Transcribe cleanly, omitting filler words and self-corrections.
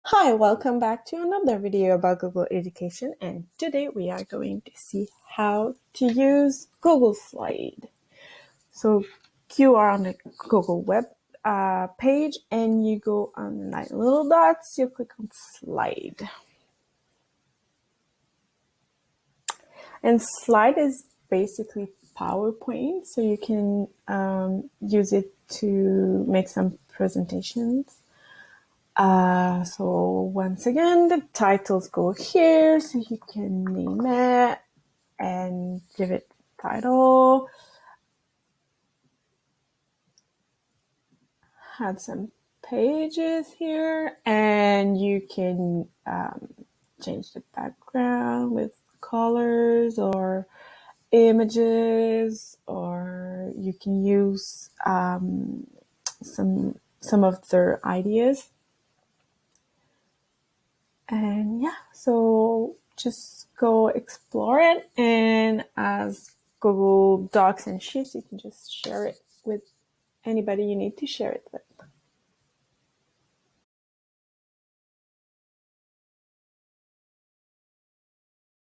Hi, welcome back to another video about Google Education, and today we are going to see how to use Google Slide. So you are on the Google web page and you go on the 9 little dots, you click on Slide. And Slide is basically PowerPoint, so you can use it to make some presentations. So once again, the titles go here, so you can name it and give it title. Add some pages here, and you can change the background with colors or images, or you can use some of their ideas. And yeah, so just go explore it, and as Google Docs and Sheets, you can just share it with anybody you need to share it with.